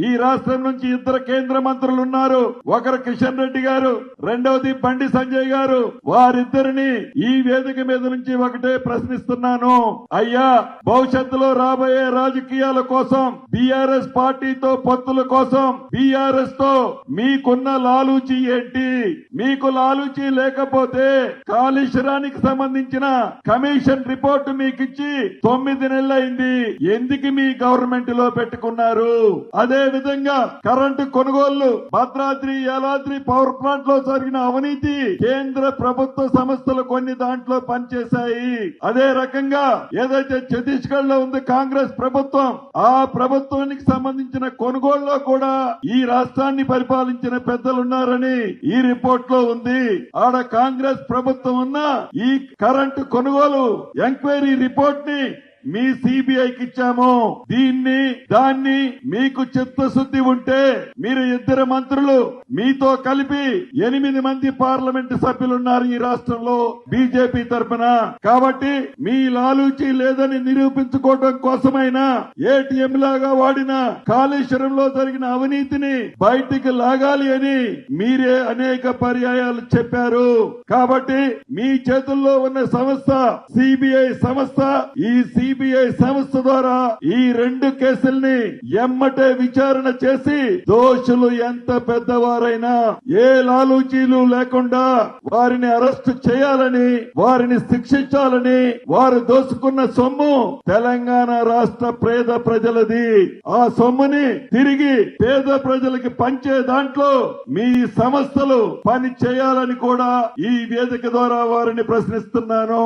ఈ రాష్ట్రం నుంచి ఇద్దరు కేంద్ర మంత్రులు ఉన్నారు. ఒకరు కిషన్ రెడ్డి గారు, రెండవది బండి సంజయ్ గారు. వారిద్దరిని ఈ వేదిక మీద నుంచి ఒకటే ప్రశ్నిస్తున్నాను. అయ్యా, భవిష్యత్తులో రాబోయే రాజకీయాల కోసం, బీఆర్ఎస్ పార్టీతో పొత్తుల కోసం బీఆర్ఎస్ తో మీకున్న లాలూచి ఏంటి? మీకు లాలూచి లేకపోతే కాళేశ్వరానికి సంబంధించిన కమిషన్ రిపోర్టు మీకిచ్చి 9 నెలలైంది. ఎందుకు మీ గవర్నమెంట్ లో పెట్టుకున్నారు? అదే విధంగా కరెంటు కొనుగోళ్లు, భద్రాద్రి యాదాద్రి పవర్ ప్లాంట్ లో జరిగిన అవినీతి కేంద్ర ప్రభుత్వ సంస్థలు కొన్ని దాంట్లో పనిచేశాయి. అదే రకంగా ఏదైతే ఛత్తీస్గఢ్ లో ఉంది కాంగ్రెస్ ప్రభుత్వం, ఆ ప్రభుత్వానికి సంబంధించిన కొనుగోళ్లలో కూడా ఈ రాష్ట్రాన్ని పరిపాలించిన పెద్దలున్నారని ఈ రిపోర్ట్ లో ఉంది. ఆడ కాంగ్రెస్ ప్రభుత్వం ఉన్న ఈ కరెంటు కొనుగోలు ఎంక్వైరీ రిపోర్ట్ ని మీ సిబిఐకి ఇచ్చాము. దాన్ని మీకు చిత్తశుద్ధి ఉంటే మీరు ఇద్దరు మంత్రులు, మీతో కలిపి 8 మంది పార్లమెంట్ సభ్యులున్నారు ఈ రాష్ట్రంలో బీజేపీ తరఫున. కాబట్టి మీ లాలూచి లేదని నిరూపించుకోవడం కోసమైనా ఏటీఎం లాగా వాడిన కాళేశ్వరంలో జరిగిన అవినీతిని బయటికి లాగాలి అని మీరే అనేక పర్యాయాలు చెప్పారు. కాబట్టి మీ చేతుల్లో ఉన్న సంస్థ సిబిఐ సంస్థ. ఈ సిబిఐ సంస్థ ద్వారా ఈ 2 కేసుల్ని ఎమ్మటే విచారణ చేసి దోషులు ఎంత పెద్దవారైనా ఏ లాలూచీలు లేకుండా వారిని అరెస్టు చేయాలని, వారిని శిక్షించాలని. వారు దోసుకున్న సొమ్ము తెలంగాణ రాష్ట్ర పేద ప్రజలది. ఆ సొమ్ముని తిరిగి పేద ప్రజలకి పంచే దాంట్లో మీ సంస్థలు పని చేయాలని కూడా ఈ వేదిక ద్వారా వారిని ప్రశ్నిస్తున్నాను.